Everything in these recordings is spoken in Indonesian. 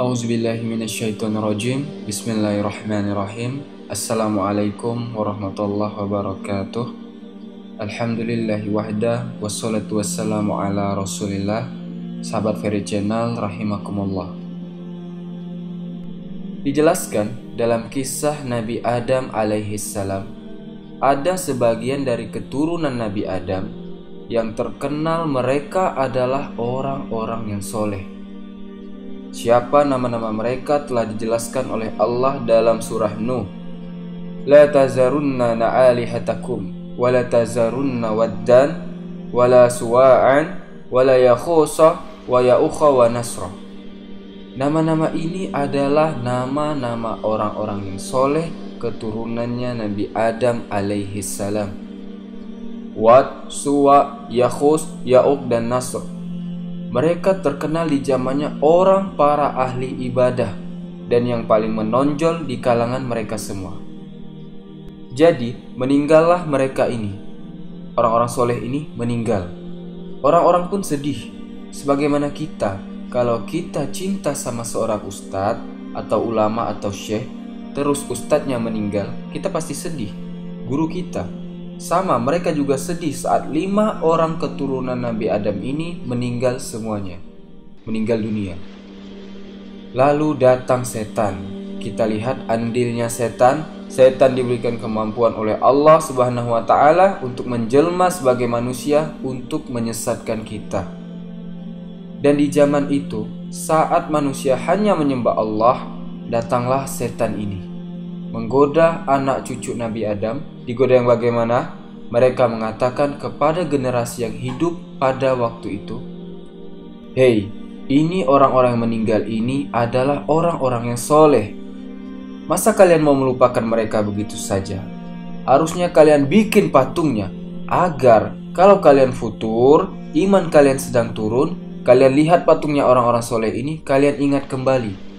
Auzubillahiminasyaitonirrajim. Bismillahirrahmanirrahim. Assalamualaikum warahmatullahi wabarakatuh. Alhamdulillahi wahda, wassalatu wassalamu ala rasulillah. Sahabat Ferry Channel rahimakumullah. Dijelaskan dalam kisah Nabi Adam alaihissalam, ada sebagian dari keturunan Nabi Adam yang terkenal mereka adalah orang-orang yang soleh. Siapa nama-nama mereka telah dijelaskan oleh Allah dalam surah Nuh. La tazarunna na'alihatakum wa la tazarunna waddan wa la suwa'an wa la yakhusa wa ya'ukha wa nasra. Nama-nama ini adalah nama-nama orang-orang yang soleh keturunannya Nabi Adam alaihissalam. Wad, Suwa, Yakhus, Ya'uk, dan Nasr. Mereka terkenal di zamannya orang para ahli ibadah dan yang paling menonjol di kalangan mereka semua. Jadi meninggallah mereka ini. Orang-orang soleh ini meninggal. Orang-orang pun sedih. Sebagaimana kita, kalau kita cinta sama seorang ustadz atau ulama atau syekh, terus ustadznya meninggal, kita pasti sedih. Guru kita sama, mereka juga sedih saat 5 orang keturunan Nabi Adam ini meninggal semuanya, meninggal dunia. Lalu datang setan. Kita lihat andilnya setan. Setan diberikan kemampuan oleh Allah Subhanahu wa ta'ala untuk menjelma sebagai manusia untuk menyesatkan kita. Dan di zaman itu, saat manusia hanya menyembah Allah, datanglah setan ini menggoda anak cucu Nabi Adam. Digoda yang bagaimana? Mereka mengatakan kepada generasi yang hidup pada waktu itu, "Hei, ini orang-orang yang meninggal ini adalah orang-orang yang soleh. Masa kalian mau melupakan mereka begitu saja? Harusnya kalian bikin patungnya, agar kalau kalian futur, iman kalian sedang turun, kalian lihat patungnya orang-orang soleh ini, kalian ingat kembali.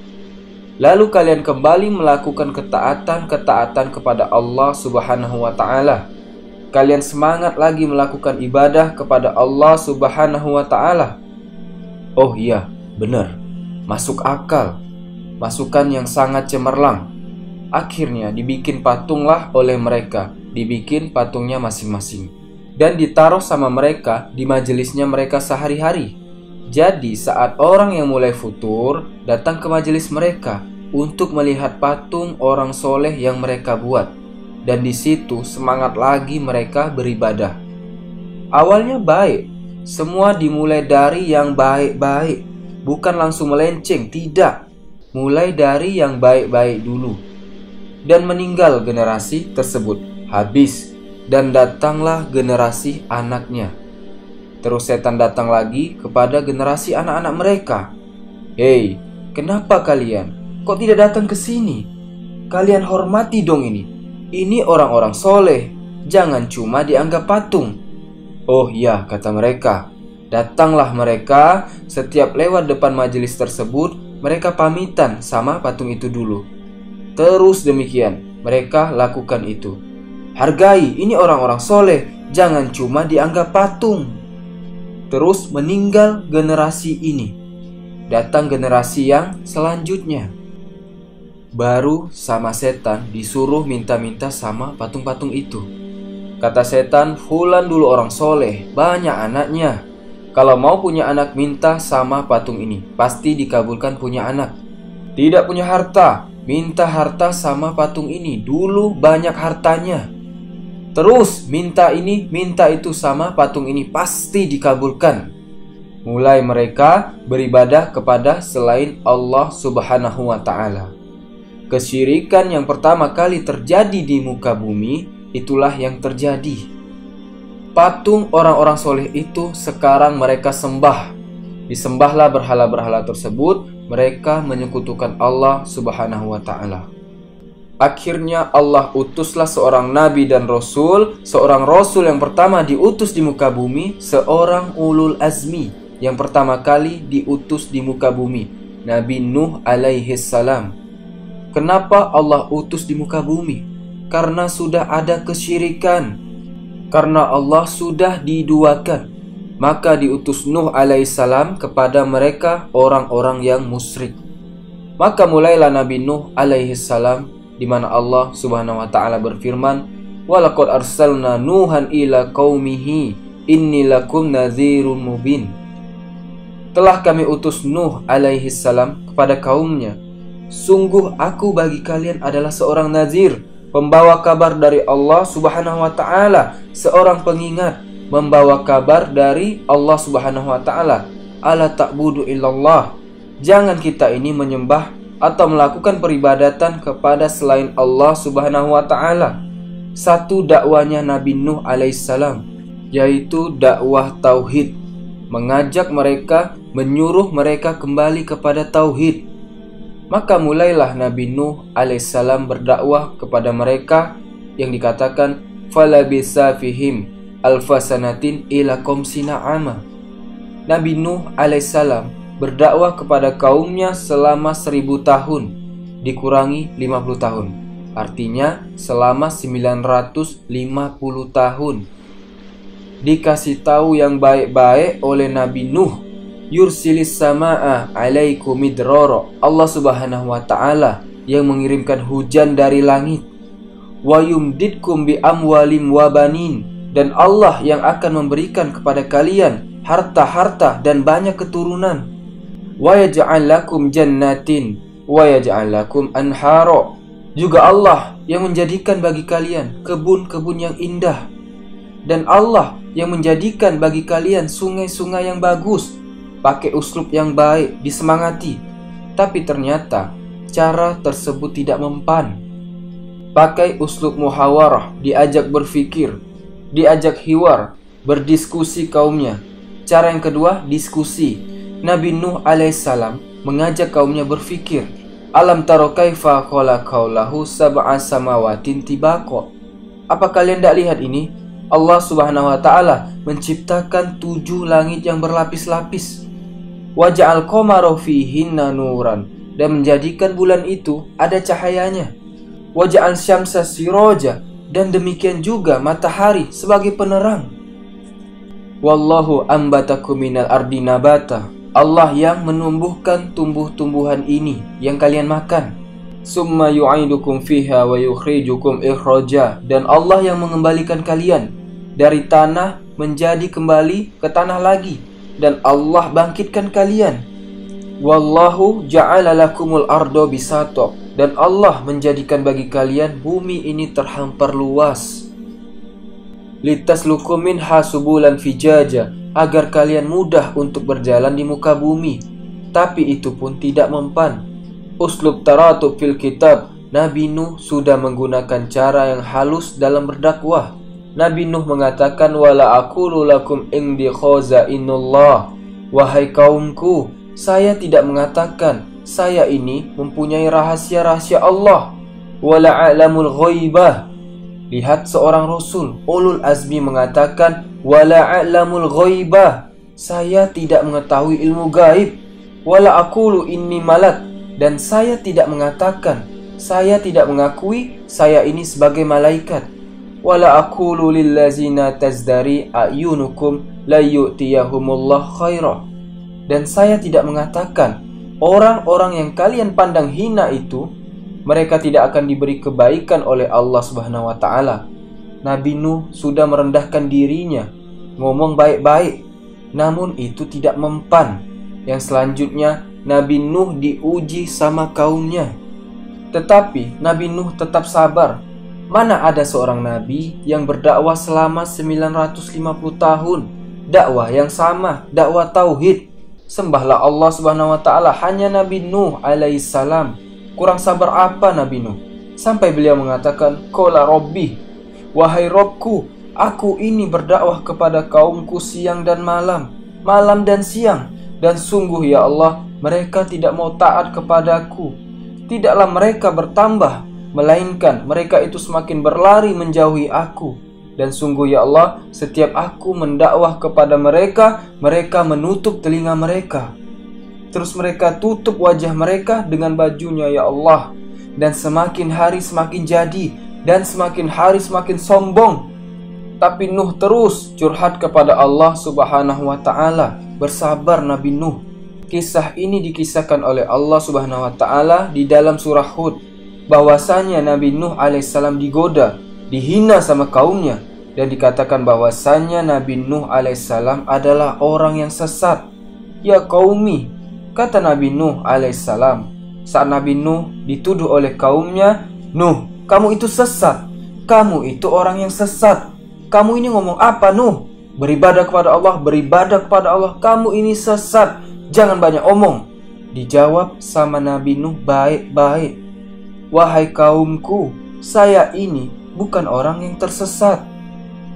Lalu kalian kembali melakukan ketaatan kepada Allah Subhanahu wa ta'ala. Kalian semangat lagi melakukan ibadah kepada Allah Subhanahu wa ta'ala." Oh iya, benar. Masuk akal. Masukan yang sangat cemerlang. Akhirnya dibikin patunglah oleh mereka. Dibikin patungnya masing-masing. Dan ditaruh sama mereka di majelisnya mereka sehari-hari. Jadi saat orang yang mulai futur datang ke majelis mereka untuk melihat patung orang soleh yang mereka buat, dan di situ semangat lagi mereka beribadah. Awalnya baik, semua dimulai dari yang baik-baik, bukan langsung melenceng, tidak. Mulai dari yang baik-baik dulu. Dan meninggal generasi tersebut, habis, dan datanglah generasi anaknya. Terus setan datang lagi kepada generasi anak-anak mereka. "Hei, kenapa kalian? Kok tidak datang ke sini? Kalian hormati dong ini. Ini orang-orang soleh. Jangan cuma dianggap patung." "Oh iya," kata mereka. Datanglah mereka. Setiap lewat depan majelis tersebut, mereka pamitan sama patung itu dulu. Terus demikian, mereka lakukan itu. Hargai, ini orang-orang soleh. Jangan cuma dianggap patung. Terus meninggal generasi ini. Datang generasi yang selanjutnya. Baru sama setan disuruh minta-minta sama patung-patung itu. Kata setan, "Fulan dulu orang soleh, banyak anaknya. Kalau mau punya anak, minta sama patung ini, pasti dikabulkan punya anak. Tidak punya harta, minta harta sama patung ini, dulu banyak hartanya. Terus minta ini, minta itu sama patung ini, pasti dikabulkan." Mulai mereka beribadah kepada selain Allah Subhanahu wa ta'ala. Kesyirikan yang pertama kali terjadi di muka bumi, itulah yang terjadi. Patung orang-orang soleh itu sekarang mereka sembah. Disembahlah berhala-berhala tersebut, mereka menyekutukan Allah Subhanahu wa ta'ala. Akhirnya Allah utuslah seorang nabi dan rasul. Seorang rasul yang pertama diutus di muka bumi, seorang ulul azmi yang pertama kali diutus di muka bumi, Nabi Nuh alaihissalam. Kenapa Allah utus di muka bumi? Karena sudah ada kesyirikan. Karena Allah sudah diduakan. Maka diutus Nuh alaihissalam kepada mereka orang-orang yang musyrik. Maka mulailah Nabi Nuh alaihi salam, di mana Allah Subhanahu wa taala berfirman, "Walaqad arsalna Nuhan ila qaumihi inni lakum nadhirun mubin." Telah kami utus Nuh alaihi salam kepada kaumnya, sungguh aku bagi kalian adalah seorang nazir, pembawa kabar dari Allah Subhanahu wa taala, seorang pengingat, membawa kabar dari Allah Subhanahu wa taala. Ala ta'budu illallah. Jangan kita ini menyembah atau melakukan peribadatan kepada selain Allah Subhanahu wa taala. Satu dakwanya Nabi Nuh alaihissalam, yaitu dakwah tauhid, mengajak mereka, menyuruh mereka kembali kepada tauhid. Maka mulailah Nabi Nuh alaihissalam berdakwah kepada mereka yang dikatakan falabisa fihim alfasanatin ila qomsina ama. Nabi Nuh alaihissalam berdakwah kepada kaumnya selama 1000 tahun dikurangi 50 tahun. Artinya selama 950 tahun. Dikasih tahu yang baik-baik oleh Nabi Nuh. Yursilis sama'a alaikum midrara. Allah Subhanahu wa taala yang mengirimkan hujan dari langit. Wa yumdidkum bi amwalim wa banin. Dan Allah yang akan memberikan kepada kalian harta-harta dan banyak keturunan. Wa yaj'al lakum jannatin wa yaj'al lakum anhara. Juga Allah yang menjadikan bagi kalian kebun-kebun yang indah, dan Allah yang menjadikan bagi kalian sungai-sungai yang bagus. Pakai uslub yang baik, disemangati. Tapi ternyata cara tersebut tidak mempan. Pakai uslub muhawarah, diajak berfikir, diajak hiwar, berdiskusi kaumnya. Cara yang kedua, diskusi. Nabi Nuh alaihissalam mengajak kaumnya berfikir. Alam taro kaifa khalaqallahu sab'a samawatin tibaqa. Apa kalian tidak lihat ini? Allah Subhanahu wa taala menciptakan 7 langit yang berlapis-lapis. Waja'al qamara fihinna nuran, dan menjadikan bulan itu ada cahayanya. Waja'al syamsa siraja, dan demikian juga matahari sebagai penerang. Wallahu ambatakum minal ardi nabata. Allah yang menumbuhkan tumbuh-tumbuhan ini yang kalian makan. Summa yu'idukum fiha wa yukhrijukum ikhraja. Dan Allah yang mengembalikan kalian dari tanah menjadi kembali ke tanah lagi. Dan Allah bangkitkan kalian. Wallahu ja'ala lakumul ardo bisato. Dan Allah menjadikan bagi kalian bumi ini terhampar luas. Litasluku minha subulan fijaja, agar kalian mudah untuk berjalan di muka bumi. Tapi itu pun tidak mempan. Uslub taratu fil kitab. Nabi Nuh sudah menggunakan cara yang halus dalam berdakwah. Nabi Nuh mengatakan, wala aqulu lakum indi khazainullah. Wahai kaumku, saya tidak mengatakan saya ini mempunyai rahasia-rahasia Allah. Wala a'lamul ghaibah. Lihat seorang Rasul ulul azmi mengatakan, wala a'lamul ghaibah. Saya tidak mengetahui ilmu gaib. Wala aqulu inni malak. Dan saya tidak mengatakan, saya tidak mengakui saya ini sebagai malaikat. Wala aqulu lillazina tazdari a'yunukum la yu'tiyahumullah khairah. Dan saya tidak mengatakan orang-orang yang kalian pandang hina itu, mereka tidak akan diberi kebaikan oleh Allah Subhanahu wa taala. Nabi Nuh sudah merendahkan dirinya, ngomong baik-baik, namun itu tidak mempan. Yang selanjutnya, Nabi Nuh diuji sama kaumnya. Tetapi Nabi Nuh tetap sabar. Mana ada seorang nabi yang berdakwah selama 950 tahun, dakwah yang sama, dakwah tauhid. Sembahlah Allah Subhanahu wa taala hanya Nabi Nuh alaihissalam. Kurang sabar apa Nabi Nuh? Sampai beliau mengatakan, qala rabbi, wahai Robku, aku ini berdakwah kepada kaumku siang dan malam, malam dan siang. Dan sungguh ya Allah, mereka tidak mau taat kepadaku. Tidaklah mereka bertambah, melainkan mereka itu semakin berlari menjauhi aku. Dan sungguh ya Allah, setiap aku mendakwah kepada mereka, mereka menutup telinga mereka. Terus mereka tutup wajah mereka dengan bajunya ya Allah. Dan semakin hari semakin jadi, dan semakin hari semakin sombong. Tapi Nuh terus curhat kepada Allah Subhanahu wa ta'ala. Bersabar Nabi Nuh. kisah ini dikisahkan oleh Allah Subhanahu wa taala di dalam surah Hud, bahwasanya Nabi Nuh alaihissalam digoda, dihina sama kaumnya, dan dikatakan bahwasanya Nabi Nuh alaihissalam adalah orang yang sesat. Ya qaumi, kata Nabi Nuh alaihissalam saat Nabi Nuh dituduh oleh kaumnya, Nuh, kamu itu sesat, kamu itu orang yang sesat. Kamu ini ngomong apa, Nuh? Beribadah kepada Allah, beribadah kepada Allah. Kamu ini sesat, jangan banyak omong. Dijawab sama Nabi Nuh baik-baik, wahai kaumku, saya ini bukan orang yang tersesat.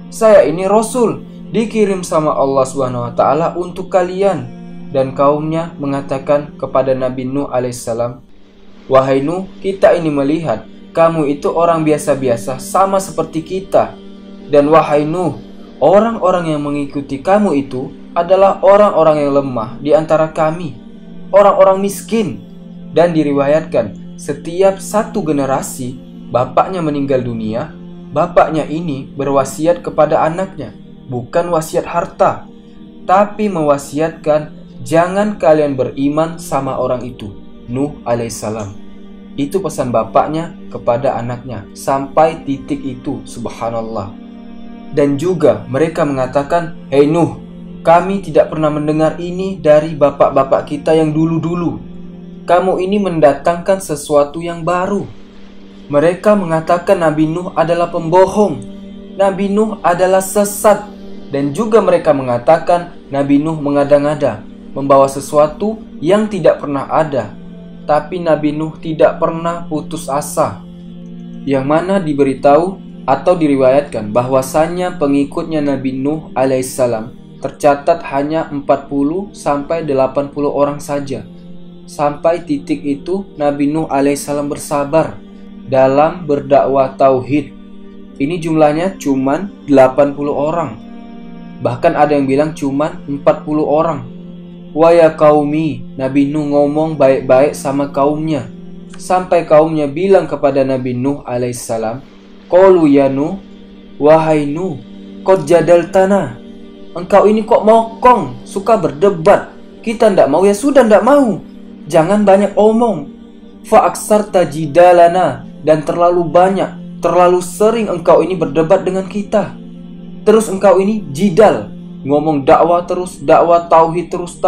Saya ini Rasul, dikirim sama Allah Subhanahu wa taala untuk kalian. Dan kaumnya mengatakan kepada Nabi Nuh alaihissalam, wahai Nuh, kita ini melihat kamu itu orang biasa-biasa sama seperti kita. Dan wahai Nuh, orang-orang yang mengikuti kamu itu adalah orang-orang yang lemah di antara kami, orang-orang miskin. Dan diriwayatkan setiap satu generasi bapaknya meninggal dunia, bapaknya ini berwasiat kepada anaknya, bukan wasiat harta, tapi mewasiatkan jangan kalian beriman sama orang itu, Nuh alaihissalam. Itu pesan bapaknya kepada anaknya sampai titik itu, subhanallah. Dan juga mereka mengatakan, hei Nuh, kami tidak pernah mendengar ini dari bapak-bapak kita yang dulu-dulu. Kamu ini mendatangkan sesuatu yang baru. Mereka mengatakan Nabi Nuh adalah pembohong, Nabi Nuh adalah sesat. Dan juga mereka mengatakan Nabi Nuh mengada-ngada, membawa sesuatu yang tidak pernah ada. Tapi Nabi Nuh tidak pernah putus asa. Yang mana diberitahu atau diriwayatkan bahwasannya pengikutnya Nabi Nuh alaihissalam tercatat hanya 40-80 orang saja. Sampai titik itu Nabi Nuh alaihissalam bersabar dalam berdakwah tauhid. Ini jumlahnya cuman 80 orang. Bahkan ada yang bilang cuman 40 orang. Wa ya qaumi, Nabi Nuh ngomong baik-baik sama kaumnya, sampai kaumnya bilang kepada Nabi Nuh alaihissalam, qalu ya Nuh, wahai Nuh, qad jadaltana, engkau ini kok mokong, suka berdebat. Kita ndak mau ya sudah ndak mau, jangan banyak omong. Fa aksarta jidalana, dan terlalu banyak, terlalu sering engkau ini berdebat dengan kita. Terus engkau ini jidal, ngomong dakwah terus, dakwah tauhid terus,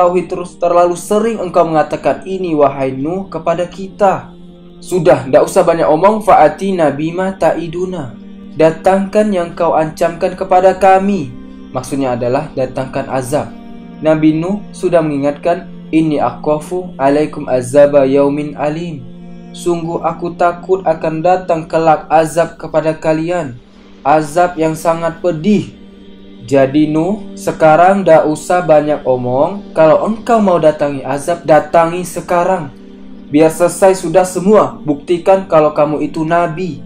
terlalu sering engkau mengatakan ini wahai Nuh kepada kita. Sudah, ndak usah banyak omong. Fa'atina bima ta'iduna, datangkan yang kau ancamkan kepada kami. Maksudnya adalah datangkan azab. Nabi Nuh sudah mengingatkan, inni akhafu alaikum azaba yaumin alim, sungguh aku takut akan datang kelak azab kepada kalian, azab yang sangat pedih. Jadi Nuh, sekarang dah usah banyak omong. Kalau engkau mau datangi azab, datangi sekarang. Biar selesai sudah semua. Buktikan kalau kamu itu nabi.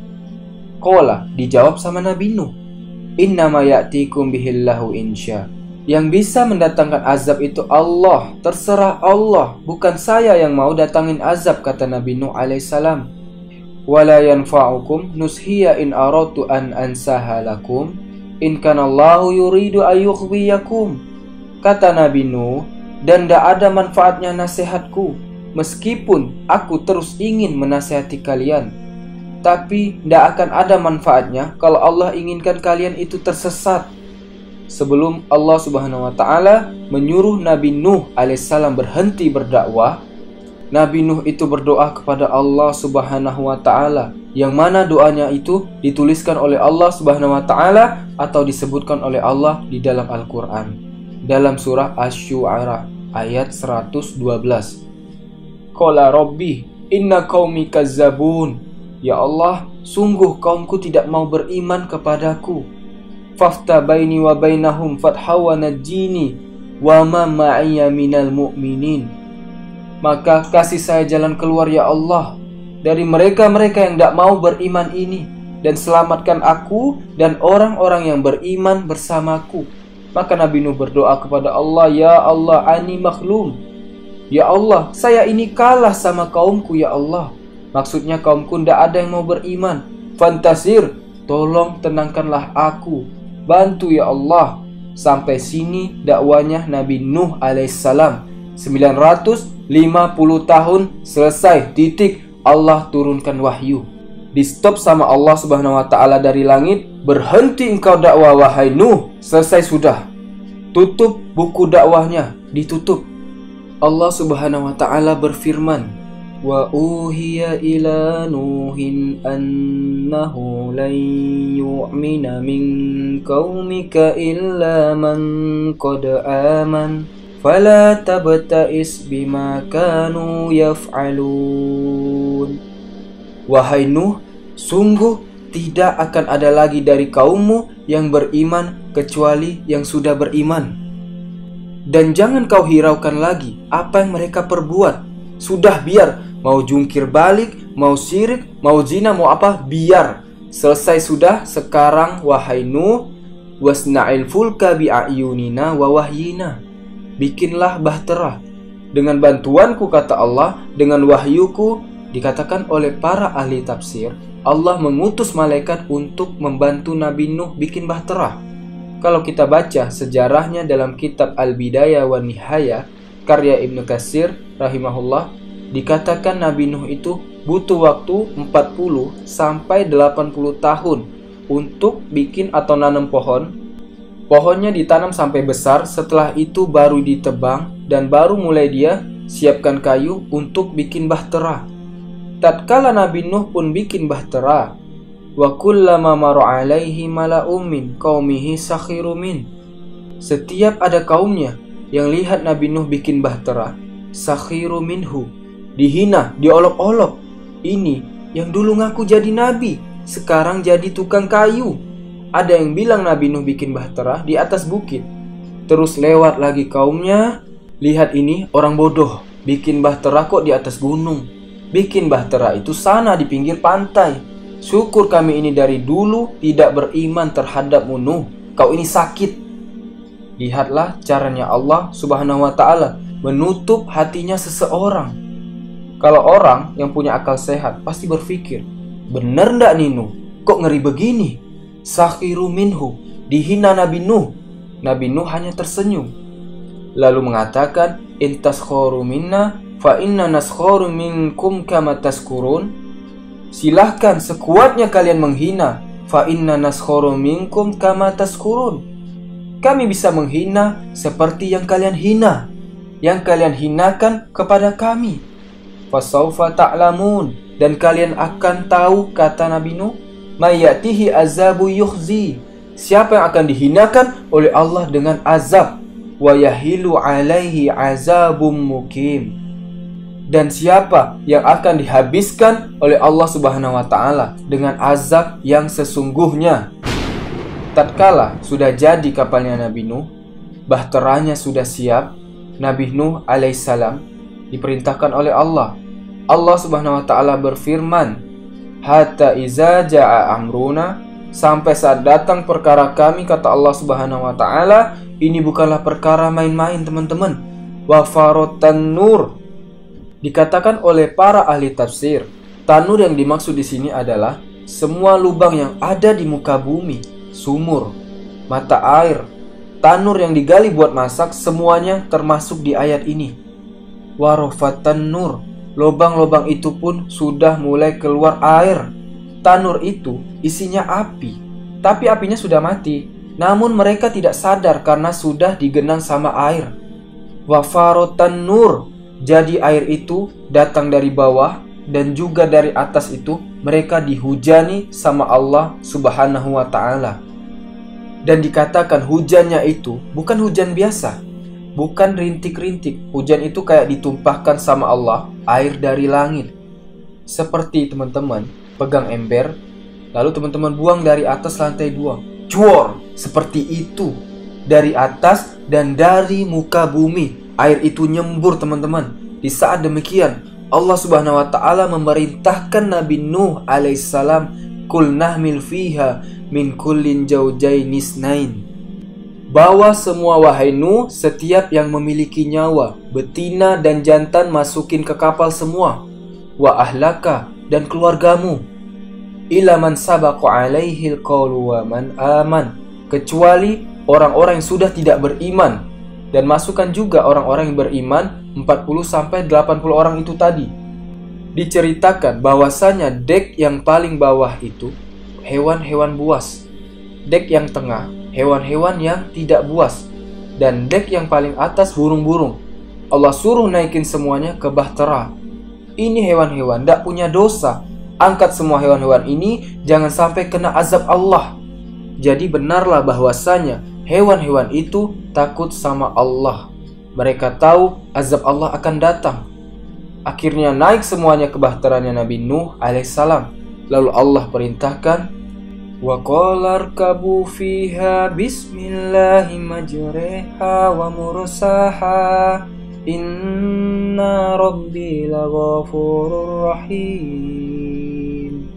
Qala, dijawab sama Nabi Nuh, innama ya'tikum bihillahu insya. Yang bisa mendatangkan azab itu Allah. Terserah Allah, bukan saya yang mau datangin azab, kata Nabi Nuh alaihissalam. Wala yanfa'ukum nushiya in aratu an ansaha lakum in kanallahu yuridu ayyukhwiyakum. Kata Nabi Nuh, dan tidak ada manfaatnya nasihatku, meskipun aku terus ingin menasihati kalian. Tapi tidak akan ada manfaatnya kalau Allah inginkan kalian itu tersesat. Sebelum Allah Subhanahu wa taala menyuruh Nabi Nuh alaihissalam berhenti berdakwah, Nabi Nuh itu berdoa kepada Allah Subhanahu wa taala, yang mana doanya itu dituliskan oleh Allah Subhanahu wa taala atau disebutkan oleh Allah di dalam Al-Qur'an. Dalam surah Asy-Syu'ara ayat 112. Qala rabbi inna qaumi kazzabun. Ya Allah, sungguh kaumku tidak mau beriman kepadaku. Fafta baini wa bainahum fathawa najini wa ma ma'iyya minal mu'minin. Maka kasih saya jalan keluar ya Allah dari mereka-mereka yang tidak mau beriman ini, dan selamatkan aku dan orang-orang yang beriman bersamaku. Maka Nabi Nuh berdoa kepada Allah, ya Allah ani makhlum, ya Allah saya ini kalah sama kaumku ya Allah. Maksudnya kaumku tidak ada yang mau beriman. Fantasir, tolong tenangkanlah aku, bantu ya Allah. Sampai sini dakwanya Nabi Nuh alaihissalam. 950 tahun selesai, titik. Allah turunkan wahyu. Di stop sama Allah Subhanahu wa taala dari langit, berhenti engkau dakwah wahai Nuh, selesai sudah. Tutup buku dakwahnya, ditutup. Allah Subhanahu wa taala berfirman, wa uhiya ila nuhin annahu lan yu'mina min qaumika illa man qad aman fala tabta'is bima kanu yaf'alun. Wahai Nuh, sungguh tidak akan ada lagi dari kaummu yang beriman kecuali yang sudah beriman. Dan jangan kau hiraukan lagi apa yang mereka perbuat. Sudah, biar. Mau jungkir balik, mau syirik, mau zina, mau apa, biar. Selesai sudah. Sekarang wahai Nuh, wasna'il fulka bi'ayunina wa wahyina. Bikinlah bahtera dengan bantuanku, kata Allah, dengan wahyuku. Dikatakan oleh para ahli tafsir, Allah mengutus malaikat untuk membantu Nabi Nuh bikin bahtera. Kalau kita baca sejarahnya dalam kitab Al-Bidayah wa Nihayah karya Ibnu Katsir rahimahullah, dikatakan Nabi Nuh itu butuh waktu 40 sampai 80 tahun untuk bikin atau nanam pohon. Pohonnya ditanam sampai besar, setelah itu baru ditebang dan baru mulai dia siapkan kayu untuk bikin bahtera. Tatkala Nabi Nuh pun bikin bahtera, wa kullama marra alaihi mala'um min qaumihi sakhiru min. Setiap ada kaumnya yang lihat Nabi Nuh bikin bahtera, sakhiru minhu, dihina, diolok-olok. Ini yang dulu ngaku jadi nabi, sekarang jadi tukang kayu. Ada yang bilang Nabi Nuh bikin bahtera di atas bukit. Terus lewat lagi kaumnya, lihat ini orang bodoh, bikin bahtera kok di atas gunung. Bikin bahtera itu sana di pinggir pantai. Syukur kami ini dari dulu tidak beriman terhadapmu Nuh. Kau ini sakit. Lihatlah caranya Allah Subhanahu wa ta'ala menutup hatinya seseorang. Kalau orang yang punya akal sehat pasti berpikir, bener ndak nih Nuh? Kok ngeri begini? Sakhiru minhu, dihina Nabi Nuh. Nabi Nuh hanya tersenyum, lalu mengatakan, intaskhoru minna fa inna naskhoru minkum kama taskurun. Silahkan sekuatnya kalian menghina, fa inna naskhoru minkum kama taskurun. Kami bisa menghina seperti yang kalian hina, yang kalian hinakan kepada kami. Fasaufa ta'lamun, dan kalian akan tahu, kata Nabi Nuh, mayatihi azabu yukhzi, siapa yang akan dihinakan oleh Allah dengan azab, wa yahilu alaihi azabum mukim, dan siapa yang akan dihabiskan oleh Allah Subhanahu wa ta'ala dengan azab yang sesungguhnya. Tatkala sudah jadi kapalnya Nabi Nuh, bahteranya sudah siap, Nabi Nuh alaihissalam diperintahkan oleh Allah. Allah Subhanahu wa ta'ala berfirman, hatta iza ja'a amruna, sampai saat datang perkara kami, kata Allah Subhanahu wa ta'ala. Ini bukanlah perkara main-main, teman-teman. Wa farotan nur, dikatakan oleh para ahli tafsir, tanur yang dimaksud di sini adalah semua lubang yang ada di muka bumi, sumur, mata air, tanur yang digali buat masak, semuanya termasuk di ayat ini. Warofatan nur, lubang-lubang itu pun sudah mulai keluar air. Tanur itu isinya api, tapi apinya sudah mati. Namun mereka tidak sadar karena sudah digenang sama air. Wafarotan nur, jadi air itu datang dari bawah dan juga dari atas itu mereka dihujani sama Allah Subhanahu wa ta'ala. Dan dikatakan hujannya itu bukan hujan biasa, bukan rintik-rintik. Hujan itu kayak ditumpahkan sama Allah air dari langit. Seperti teman-teman pegang ember, lalu teman-teman buang dari atas lantai 2. Cuor, seperti itu. Dari atas dan dari muka bumi air itu nyembur, teman-teman. Di saat demikian Allah Subhanahu wa ta'ala memerintahkan Nabi Nuh alaihissalam, kul nahmil fiha min kullin zawjaini isnain, bawa semua wahai Nuh setiap yang memiliki nyawa, betina dan jantan, masukin ke kapal semua. Wa ahlaka, dan keluargamu. Ila man sabaqa alaihil qawlu wa man aman, kecuali orang-orang yang sudah tidak beriman. Dan masukkan juga orang-orang yang beriman 40-80 orang itu tadi. Diceritakan bahwasanya dek yang paling bawah itu hewan-hewan buas, dek yang tengah hewan-hewan yang tidak buas, dan dek yang paling atas burung-burung. Allah suruh naikin semuanya ke bahtera. Ini hewan-hewan tidak punya dosa. Angkat semua hewan-hewan ini, jangan sampai kena azab Allah. Jadi benarlah bahwasanya hewan-hewan itu takut sama Allah. Mereka tahu azab Allah akan datang. Akhirnya naik semuanya ke bahteranya Nabi Nuh alaihissalam. Lalu Allah perintahkan, wa qala irkabu fiha bismillahi majriha wa mursaha inna rabbi laghafurur rahim.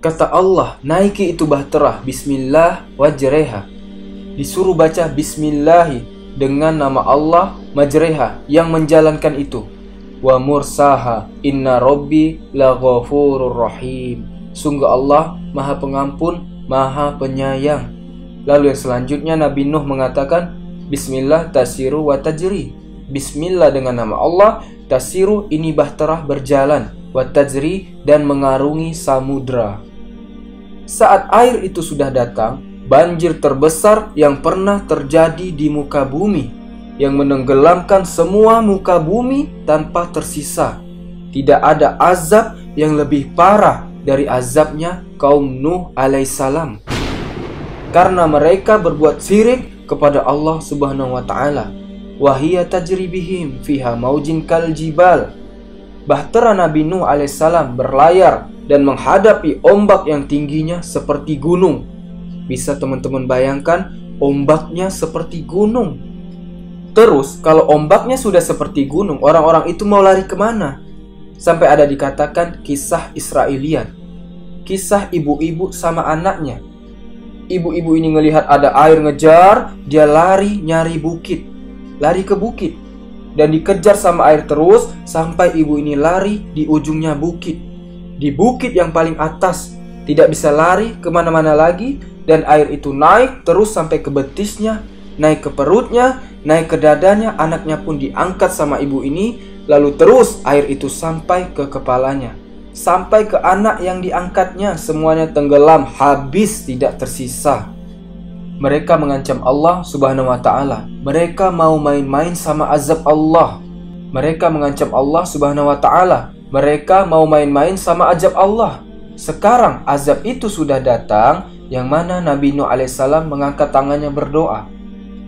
Kata Allah, naiki itu bahtera bismillah wajreha. Disuruh baca bismillahi dengan nama Allah, majreha yang menjalankan itu. Wa mursaha inna rabbi laghafurur rahim. Sungguh Allah Maha Pengampun, Maha Penyayang. Lalu yang selanjutnya Nabi Nuh mengatakan, bismillah tasiru wa tajri. Bismillah dengan nama Allah, tasiru ini bahtera berjalan, wa tajri dan mengarungi samudra. Saat air itu sudah datang, banjir terbesar yang pernah terjadi di muka bumi, yang menenggelamkan semua muka bumi tanpa tersisa. Tidak ada azab yang lebih parah dari azabnya kaum Nuh alaihissalam, karena mereka berbuat syirik kepada Allah subhanahu wa ta'ala. Wahia tajri bihim fiha maujin kal jibal. Bahtera Nabi Nuh alaihissalam berlayar dan menghadapi ombak yang tingginya seperti gunung. Bisa teman-teman bayangkan, ombaknya seperti gunung. Terus kalau ombaknya sudah seperti gunung, orang-orang itu mau lari kemana? Sampai ada dikatakan kisah Israiliyat, kisah ibu-ibu sama anaknya. Ibu-ibu ini ngelihat ada air ngejar, dia lari nyari bukit, lari ke bukit, dan dikejar sama air terus sampai ibu ini lari di ujungnya bukit, di bukit yang paling atas. Tidak bisa lari kemana-mana lagi, dan air itu naik terus sampai ke betisnya, naik ke perutnya, naik ke dadanya. Anaknya pun diangkat sama ibu ini, lalu terus air itu sampai ke kepalanya, sampai ke anak yang diangkatnya. Semuanya tenggelam, habis, tidak tersisa. Mereka mengancam Allah subhanahu wa ta'ala. Mereka mau main-main sama azab Allah. Mereka mengancam Allah subhanahu wa ta'ala. Mereka mau main-main sama azab Allah. Sekarang azab itu sudah datang, yang mana Nabi Nuh alaihissalam mengangkat tangannya berdoa,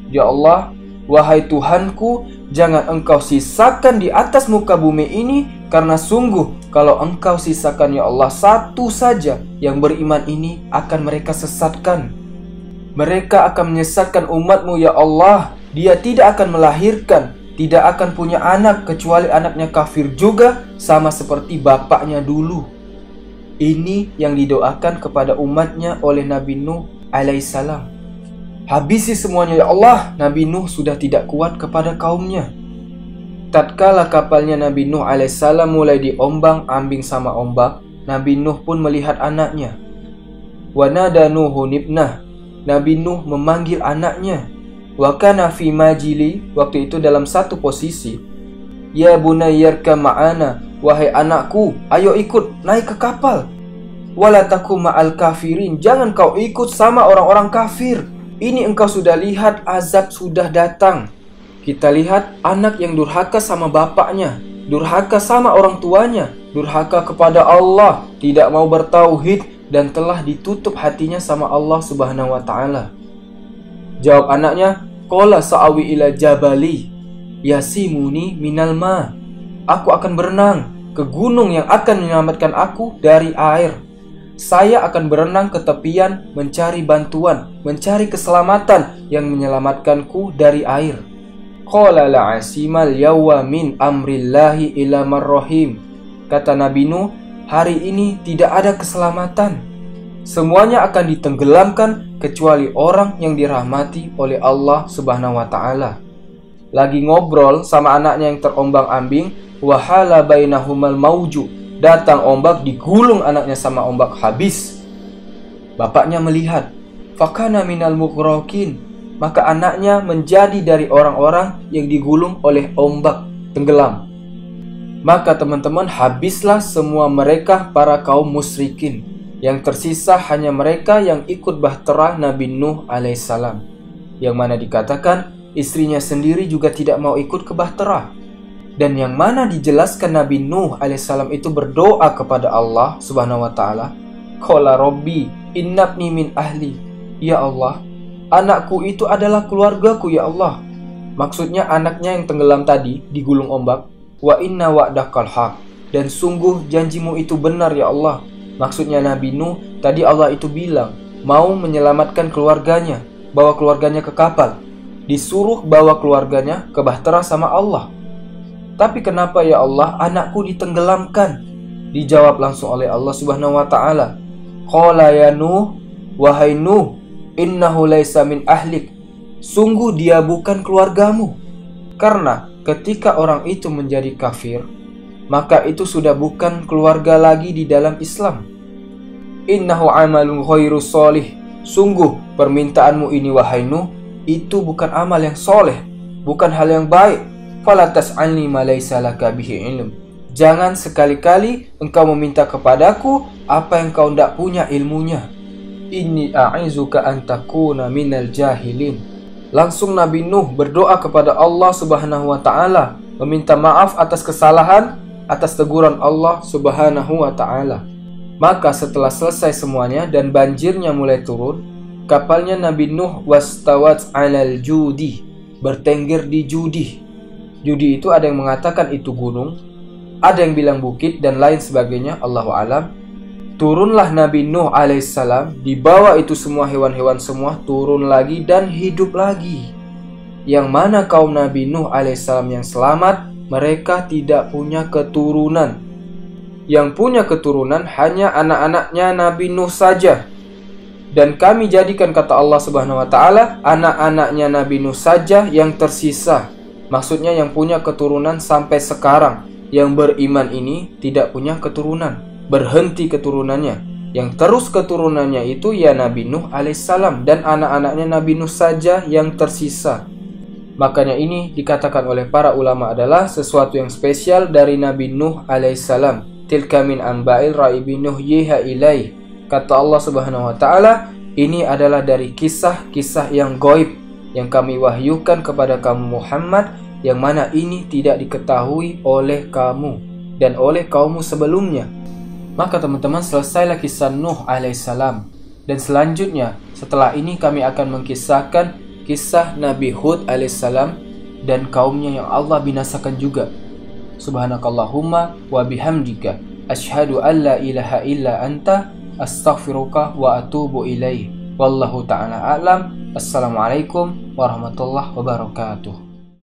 ya Allah, wahai Tuhanku, jangan engkau sisakan di atas muka bumi ini, karena sungguh kalau engkau sisakan ya Allah satu saja yang beriman ini, akan mereka sesatkan. Mereka akan menyesatkan umatmu ya Allah. Dia tidak akan melahirkan, tidak akan punya anak kecuali anaknya kafir juga, sama seperti bapaknya dulu. Ini yang didoakan kepada umatnya oleh Nabi Nuh alaihissalam. Habisi semuanya ya Allah. Nabi Nuh sudah tidak kuat kepada kaumnya. Tatkala kapalnya Nabi Nuh alaihissalam mulai diombang-ambing sama ombak, Nabi Nuh pun melihat anaknya. Wa nada Nuhun ibnah. Nabi Nuh memanggil anaknya. Wa kana fi majili, waktu itu dalam satu posisi. Ya bunayyarka ma'ana, wahai anakku, ayo ikut naik ke kapal. Wala takum ma'al kafirin, jangan kau ikut sama orang-orang kafir. Ini engkau sudah lihat azab sudah datang. Kita lihat anak yang durhaka sama bapaknya, durhaka sama orang tuanya, durhaka kepada Allah, tidak mau bertauhid, dan telah ditutup hatinya sama Allah subhanahu wa ta'ala. Jawab anaknya, qala sa'awi ila jabali yasimuni minal ma. Aku akan berenang ke gunung yang akan menyelamatkan aku dari air. Saya akan berenang ke tepian mencari bantuan, mencari keselamatan yang menyelamatkanku dari air. Qala la asimal yawma min amrillahi ila marrahim. Kata Nabi Nuh, hari ini tidak ada keselamatan. Semuanya akan ditenggelamkan kecuali orang yang dirahmati oleh Allah subhanahu wa ta'ala. Lagi ngobrol sama anaknya yang terombang-ambing, wahala bainahumal mauju. Datang ombak, digulung anaknya sama ombak, habis. Bapaknya melihat, fakana minal mughraqin. maka anaknya menjadi dari orang-orang yang digulung oleh ombak, tenggelam. Maka teman-teman, habislah semua mereka para kaum musyrikin. Yang tersisa hanya mereka yang ikut bahtera Nabi Nuh alaihissalam, yang mana dikatakan istrinya sendiri juga tidak mau ikut ke bahtera. Dan yang mana dijelaskan Nabi Nuh alaihissalam itu berdoa kepada Allah subhanahu wa ta'ala, qala rabbi innabni min ahli, ya Allah, anakku itu adalah keluargaku ya Allah. Maksudnya anaknya yang tenggelam tadi digulung ombak. Wa inna wa'dakal haq, dan sungguh janjimu itu benar ya Allah. Maksudnya Nabi Nuh tadi Allah itu bilang mau menyelamatkan keluarganya, bawa keluarganya ke kapal, disuruh bawa keluarganya ke bahtera sama Allah. Tapi kenapa ya Allah anakku ditenggelamkan? Dijawab langsung oleh Allah subhanahu wa ta'ala, qala ya Nuh, wahai Nuh, innahu laisa min ahlik, sungguh dia bukan keluargamu. Karena ketika orang itu menjadi kafir, maka itu sudah bukan keluarga lagi di dalam Islam. Innahu amalun ghairu sholih, sungguh permintaanmu ini wahai Nuh itu bukan amal yang soleh, bukan hal yang baik. Fala tas'alni ma laysa laka bihi ilm, jangan sekali-kali engkau meminta kepadaku apa yang kau tidak punya ilmunya. Inni a'izuka an takuna minal jahilin. Langsung Nabi Nuh berdoa kepada Allah subhanahu wa ta'ala, meminta maaf atas kesalahan, atas teguran Allah subhanahu wa ta'ala. Maka setelah selesai semuanya dan banjirnya mulai turun, kapalnya Nabi Nuh wastawat alal judi, bertengger di Judi. Judi itu ada yang mengatakan itu gunung, ada yang bilang bukit dan lain sebagainya, Allahu alam. Turunlah Nabi Nuh alaihissalam, dibawa itu semua hewan-hewan semua turun lagi dan hidup lagi. Yang mana kaum Nabi Nuh alaihissalam yang selamat, mereka tidak punya keturunan. Yang punya keturunan hanya anak-anaknya Nabi Nuh saja. Dan kami jadikan, kata Allah subhanahu wa ta'ala, anak-anaknya Nabi Nuh saja yang tersisa. Maksudnya yang punya keturunan sampai sekarang. Yang beriman ini tidak punya keturunan, berhenti keturunannya. Yang terus keturunannya itu ya Nabi Nuh alaihissalam dan anak-anaknya Nabi Nuh saja yang tersisa. Makanya ini dikatakan oleh para ulama adalah sesuatu yang spesial dari Nabi Nuh alaihissalam. Tilka min amba'il raibi nuhyiha ilaih. Kata Allah subhanahu wa ta'ala, ini adalah dari kisah-kisah yang gaib yang kami wahyukan kepada kamu Muhammad, yang mana ini tidak diketahui oleh kamu dan oleh kaummu sebelumnya. Maka teman-teman, selesailah kisah Nuh alaihissalam. Dan selanjutnya setelah ini kami akan mengkisahkan kisah Nabi Hud alaihissalam dan kaumnya yang Allah binasakan juga. Subhanakallahumma wa bihamdika asyhadu an la ilaha illa anta astaghfiruka wa atubu ilaih. Wallahu ta'ala a'lam. Assalamualaikum warahmatullahi wabarakatuh.